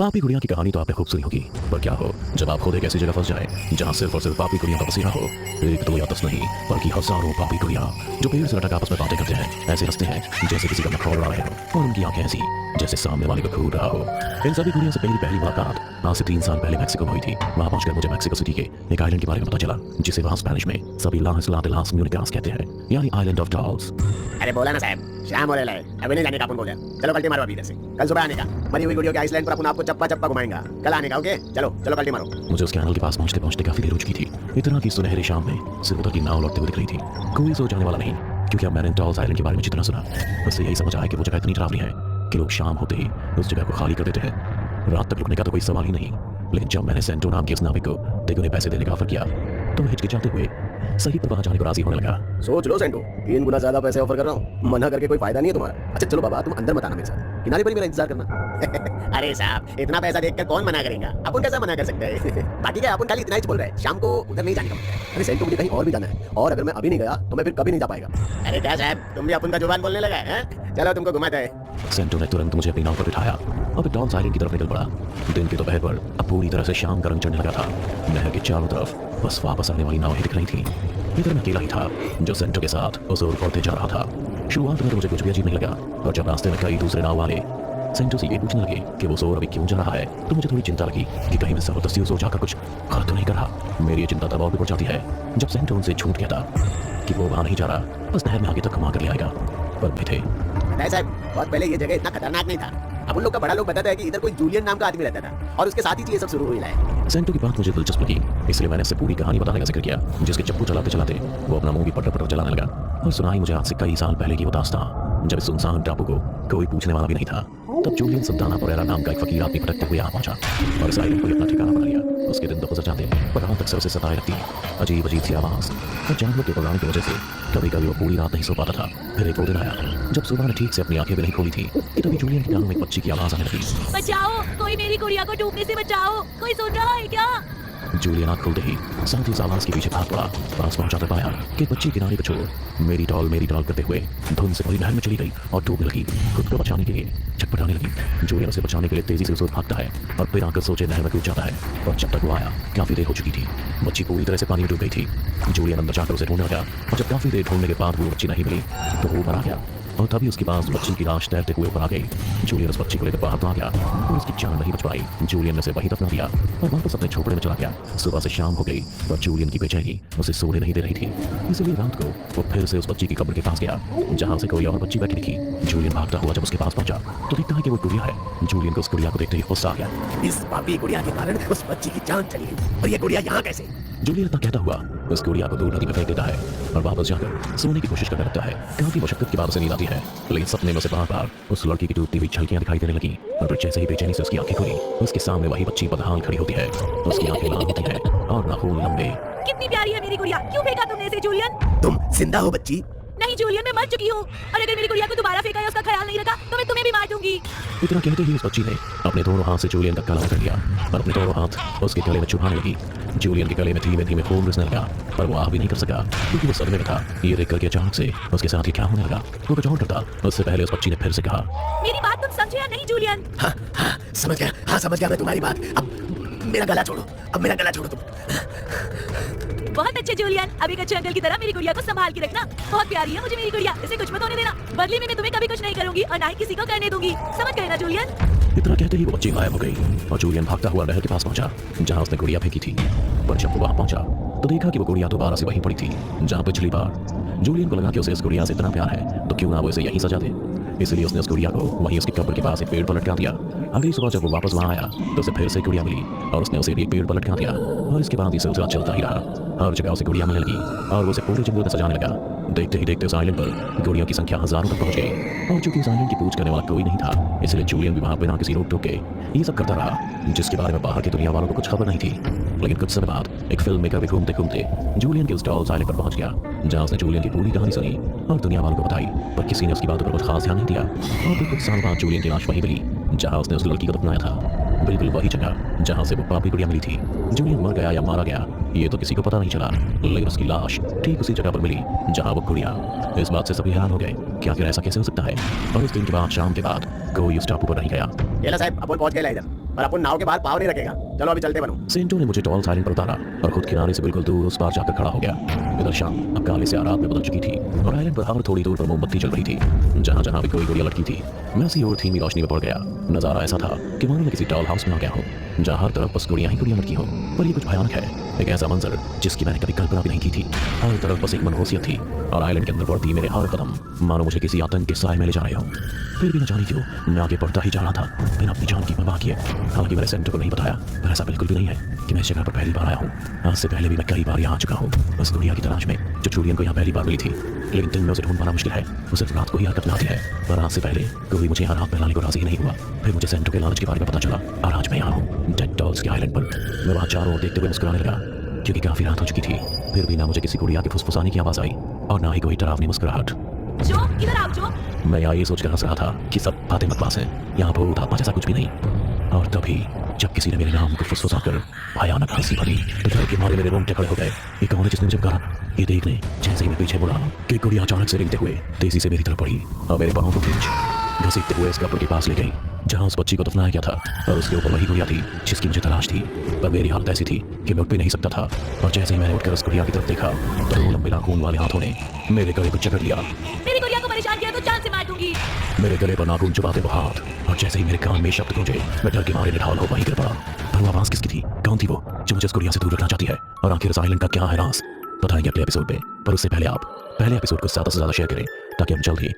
पापी गुड़िया की कहानी तो आपने खूब सुनी होगी, पर क्या हो जब आप खुद एक ऐसी जगह फंस जाए जहाँ सिर्फ और सिर्फ पापी गुड़िया का बसेरा हो। एक दो या 10 नहीं बल्कि हजारों पापी गुड़िया जो पेड़ से लटक आपस में बातें करते हैं, ऐसे हंसते हैं जैसे किसी का नखौर उड़ा रहे हो और उनकी आंखें ऐसी जैसे सामने वाले को घूर रहा हो। इन सभी गुड़ियों से पहली मुलाकात आज से 3 साल पहले मैक्सिको में हुई थी। वहाँ पहुंचकर मुझे मैक्सिको सिटी के एक आइलैंड के बारे में पता चला जिसे वहाँ स्पेनिश में सभी लास म्यूनिकास कहते हैं, यानी आइलैंड ऑफ डॉल्स। अरे बोला ना साहब, शाम होने लगे, अभी नहीं जाने का अपन बोले। चलो कल्टी मारो अभी इधर से, कल सुबह आने का। मरी हुई गुड़ियों के आइसलैंड पर अपन आपको चप्पा चप्पा घुमाएंगा। कल आने का, ओके? चलो चलो कल्टी मारो। मुझे उस कैनल के पास पहुंचते पहुंचते काफी देर हो चुकी थी। इतना की सुनहरी शाम में सिर्फ उधर की नाव लौटते हुए दिख रही थी। कोई सोच जाने वाला नहीं, क्योंकि अब मैंने डॉल्स आइलैंड के बारे में जितना सुना उससे यही समझ आया कि वो जगह इतनी डरावनी है कि लोग शाम होते ही उस जगह को खाली कर देते हैं। रात तक रुकने का तो कोई सवाल ही नहीं। लेकिन जब मैंने सेंटो नाम के उस नाविक को देख उन्हें पैसे देने का ऑफर किया तो हिचकिचाते हुए सही पर वहां जाने को राजी होने लगा। सोच लो सेंटो, 3 गुना ज्यादा पैसे ऑफर कर रहा हूँ, मना करके कोई फायदा नहीं है तुम्हारा। अच्छा चलो बाबा, तुम अंदर मत आना मेरे साथ, किनारे पर ही मेरा इंतजार करना। अरे साहब, इतना पैसा देखकर कौन मना करेगा? अपन कैसा मना कर सकते हैं? बाकी क्या, अपन खाली इतना ही बोल रहे हैं, शाम को उधर नहीं जाने का। अरे सेंटो, मुझे कहीं और भी जाना है और अगर मैं अभी नहीं गया तो मैं फिर कभी नहीं जा पाएगा। अरे क्या साहब, तुम भी अपन का जुबान बोलने लगा है? चलो तुमको घुमाते हैं। सेंटो ने तुरंत मुझे अपनी नाव पर बिठाया और डॉल्स आइलैंड की तरफ निकल पड़ा। दिन के दोपहर पर अब पूरी तरह से शाम का रंग चढ़ने लगा था। नहर के चारों तरफ बस वापस आने वाली नावें दिख रही थी। इधर मैं अकेला ही था जो सेंटो के साथ उस ओर पड़ते जा रहा था। शुरुआत में तो मुझे कुछ भी अजीब नहीं लगा, और जब रास्ते में कई दूसरे नाव वाले सेंटो से ये पूछने लगे कि वो सोर अभी क्यों जा रहा है तो मुझे थोड़ी चिंता लगी कि कहीं मैं जबरदस्ती उस ओर जाकर कुछ गलत तो नहीं कर रहा। मेरी ये चिंता तब और भी बढ़ जाती है जब सेंटो उनसे झूठ कहता कि वो वहां नहीं जा रहा, बस नहर में आगे तक घुमा कर ले आएगा। पर भी थे साहब, बहुत पहले ये जगह इतना खतरनाक नहीं था। अब उन लोग का बड़ा लोग बताता है कि इधर कोई जूलियन नाम का आदमी रहता था और उसके साथ ही ये सब शुरू हुई है। सेंटो की बात मुझे दिलचस्प लगी, इसलिए मैंने उससे पूरी कहानी बताने का जिक्र किया, जिसके चप्पू चलाते चलाते वो अपना मुंह भी पटर पटर चलाने लगा और सुनाई मुझे आज से कई साल पहले की वो दास्तां जब इस सुनसान टापू को कोई पूछने वाला भी नहीं था। तब जूलियन सल्ताना परेरा नाम का एक फकीर आदमी भटकते हुए यहाँ पहुंचा और इस आइलैंड को अपना ठिकाना बना लिया। उसके दिन तो गुजर जाते पर रात तक सर से सताए रखती अजीब अजीब सी आवाज और जानवर के प्रोग्राम की वजह से कभी कभी वो पूरी रात नहीं सो पाता था। फिर एक वो दिन आया जब सुबह ने ठीक से अपनी आंखें भी नहीं खोली थी कि तभी जूलियन के कानों में एक बच्ची की आवाज आने लगी। बचाओ, कोई मेरी गुड़िया को डूबने से बचाओ, कोई सुन रहा है क्या? जूलियन आँख खोलते ही साथ ही आवाज के पीछे भाग पड़ा। पास पहुंचाते पाया कि बच्ची किनारे पर छोड़ मेरी डॉल करते हुए धुंध से भरी नहर में चली गई और डूबने लगी। खुद को बचाने के लिए छटपटाने लगी। जूलियन उसे बचाने के लिए तेजी से उस ओर भागता है और फिर आकर सोचे नहर में कूद जाता है। और जब तक वो आया काफी देर हो चुकी थी। बच्ची पूरी तरह से पानी में डूब गई थी। जूलियन अंदर जाकर उसे ढूंढने लगा और जब काफी देर ढूंढने के बाद वो बच्ची नहीं मिली तो वो ऊपर आ गया और तभी उसके पास बच्ची की लाश तैरते हुए ऊपर आ गई। जूलियन उस बच्ची को लेकर बाहर तो आ गया और उसकी जान नहीं बच पाई। जूलियन ने उसे वहीं दफना दिया और वापस अपने झोपड़े में चला गया। सुबह से शाम हो गई और जूलियन की बेचैनी उसे सोने नहीं दे रही थी, इसलिए रात को वो फिर से उस बच्ची की कब्र के पास गया जहाँ से कोई और बच्ची बैठी दिखी। जूलियन भागता हुआ जब उसके पास पहुंचा तो देखता है कि वो गुड़िया है। जूलियन को उस गुड़िया को देखते ही गुस्सा आ गया। इस पापी गुड़िया के कारण उस बच्ची की जान चली गई और ये गुड़िया यहाँ कैसे? जूलियन इतना कहता हुआ उस गुड़िया को दूर नदी में फेंक देता है और वापस जाकर सोने की कोशिश करने लगता है। काफी मशक्कत की बात उसे नींद आती है, लेकिन सपने में उसे बार-बार उस लड़की की डूबती हुई झलकियां दिखाई देने लगी और फिर जैसे ही बेचैनी से उसकी आंखें खुली उसके सामने वही बच्ची बदहाल खड़ी होती है। उसकी आंखें लाल होती है और नाखून लंबे। कितनी प्यारी है मेरी गुड़िया, क्यों फेंका तुमने इसे जूलियन? तुम जिंदा हो बच्ची? नहीं जूलियन, मैं मर चुकी हूँ और अगर मेरी गुड़िया को दोबारा फेंका या उसका ख्याल नहीं रखा तो मैं तुम्हें भी मार दूंगी। इतना कहते ही उस बच्ची ने अपने दोनों हाथ से जूलियन का गला कर लिया और अपने दोनों हाथ उसके गले में चुभाने लगी। जूलियन के गले में धीमे धीमे खून रिसने लगा पर वो आ भी नहीं कर सका क्योंकि वो सदमे में था। ये देख करके अचानक से उसके साथ ही क्या होने लगा वो कुछ और डरता। उससे पहले उस बच्ची ने फिर से कहा, मेरी बात तुम समझे या नहीं जूलियन? हाँ, समझ गया, हाँ समझ गया मैं तुम्हारी बात। अब मेरा गला छोड़ो, अब मेरा गला छोड़ो तुम। बहुत अच्छे जूलियन, अब एक अच्छे अंकल की तरह मेरी गुड़िया को संभाल के रखना। बहुत प्यारी है मुझे मेरी गुड़िया, इसे कुछ मत होने देना। बदले में मैं तुम्हें कभी कुछ नहीं करूंगी और ना ही किसी को करने दूंगी, समझ गए ना जूलियन? इतना कहते ही वो बच्ची गायब हो गई और जूलियन भागता हुआ नहर के पास पहुंचा जहां उसने गुड़िया फेंकी थी। पर जब वो वहां पहुंचा तो देखा कि वो गुड़िया दोबारा से वहीं पड़ी थी जहां पिछली बार। जूलियन को लगा कि उसे इस गुड़िया से इतना प्यार है तो क्यों ना वो इसे यहीं सजा दे, इसलिए उसने उस गुड़िया को वहीं उसकी कब्र के पास एक पेड़ पर लटका दिया। अगली सुबह जब वो वापस वहां आया तो उसे फिर से गुड़िया मिली और उसने उसे एक पेड़ पर लटका दिया और इसके बाद ये सिलसिला चलता ही रहा। हर जगह उसे गुड़िया मिलने लगी और वो उसे पूरे जंगल में सजाने लगा। देखते ही देखते उस आइलैंड पर गुड़ियों की संख्या हजारों तक पहुंच गई और चूंकि इस आइलैंड की पूछ करने वाला कोई नहीं था इसलिए जूलियन भी वहां बिना किसी रोक टोक के ये सब करता रहा जिसके बारे में बाहर की दुनिया वालों को कुछ खबर नहीं थी। लेकिन कुछ समय बाद एक फिल्म मेकर भी घूमते घूमते जूलियन के उस डॉल्स आइलैंड पर पहुंच गया जहां उसने जूलियन की पूरी कहानी सुनी और दुनिया वालों को बताई, पर किसी ने उसकी बातों पर कुछ खास ध्यान नहीं दिया। और फिर कुछ साल बाद जूलियन की लाश वहीं मिली जहां उसने उस लड़की को दफनाया था, बिल्कुल वही जगह जहां से वो पापी गुड़िया मिली थी। जूलियन मर गया या मारा गया ये तो किसी को पता नहीं चला, लेकिन उसकी लाश ठीक उसी जगह पर मिली जहां वो गुड़िया। इस बात से सभी हैरान हो गए कि आखिर ऐसा कैसे हो सकता है। और उस दिन के बाद शाम के बाद कोई उस टापू पर नहीं गया। ये ला साहब, अपन पहुंच गए इधर। पर अपन नाव के बाहर पाव नहीं रखेगा। चलो अभी चलते बनो। सेंटो ने मुझे टॉल्स आइलैंड पर उतारा और खुद किनारे से बिल्कुल दूर उस पार जाकर खड़ा हो गया। इधर शाम अब काले से रात में बदल चुकी थी और आइलैंड पर हर थोड़ी दूर पर मोमबत्ती जल रही थी। जहाँ जहाँ भी कोई गुड़िया लटकी थी मैं उसी ओर धीमी रोशनी में पड़ गया। नजारा ऐसा था कि मानो मैं किसी डॉल हाउस में आ गया हूँ जहाँ हर तरफ बस गुड़िया ही गुड़िया लटकी हो। पर ये कुछ भयानक है, एक ऐसा मंजर जिसकी मैंने कभी कल्पना भी नहीं की थी। हर तरफ बस एक मनहूसियत थी और आइलैंड के अंदर बढ़ती मेरे हर कदम मानो मुझे किसी आतंक के साए में ले जा रहे हो। फिर भी न जाने क्यों मैं आगे बढ़ता ही जा रहा था बिना अपनी जान की परवाह किए। हालांकि मैंने सेंटर को नहीं बताया, पर ऐसा बिल्कुल भी नहीं है कि मैं इस जगह पर पहली बार आया हूँ। आज से पहले भी मैं कई बार यहाँ आ चुका हूँ उस दुनिया की तलाश में जो जूलियन को यहाँ पहली बार मिली थी, लेकिन दिन में उसे ढूंढ पाना मुश्किल है। वो सिर्फ रात को ही हरकत में आती है, पर आज से पहले कोई मुझे यहाँ रात में लाने को राजी ही नहीं हुआ। फिर मुझे सेंटर के लालच के बारे में पता चला और आज मैं यहाँ हूँ डेड डॉल्स के आइलैंड पर। मैं वहाँ चारों ओर देखते हुए मुस्कुराने लगा क्योंकि काफी रात हो चुकी थी। फिर भी ना मुझे किसी गुड़िया के फुसफुसाने की आवाज आई और ना ही कोई डरावनी मुस्कुराहट। जो इधर आओ जो। मैं यहाँ ये सोचकर हंस रहा था कि सब बातें बकवास हैं, यहाँ भूत आत्मा जैसा कुछ भी नहीं। और तभी जब किसी ने मेरे नाम को फुसफुसाकर भयानक हंसी भरी तो डर के मारे मेरे रोंगटे खड़े हो गए। ये कौन है जिसने मुझे कहा? ये देखने जैसे ही मैं पीछे मुड़ा कि गुड़िया अचानक से रेंगते हुए तेजी से मेरी तरफ बढ़ी और मेरे पाँव को खींच घसीटते हुए इस कब्र के पास ले गई जहाँ उस बच्ची को दफनाया गया था। और उसके ऊपर वही गुड़िया थी जिसकी मुझे तलाश थी। पर मेरी हालत ऐसी थी कि मैं उठ भी नहीं सकता था। और जैसे ही मैंने उठकर उस गुड़िया की तरफ देखा तो दो लंबे नाखून वाले हाथों ने मेरे गले को जकड़ लिया। मेरी गुड़िया को परेशान किया तो जान से मार दूंगी। मेरे गले पर नाखून चुभाते वो हाथ और जैसे ही मेरे कान में शब्द गूंजे मैं डर के मारे निढाल हो वहीं गिर पड़ा। पर वो आवाज किसकी थी? कौन थी वो जो मुझे उस गुड़िया से दूर रखना चाहती है? और आखिर इस आइलैंड का क्या है राज? बताएंगे अगले एपिसोड में। पर उससे पहले आप पहले एपिसोड को ज्यादा से ज्यादा शेयर करें ताकि हम जल्द ही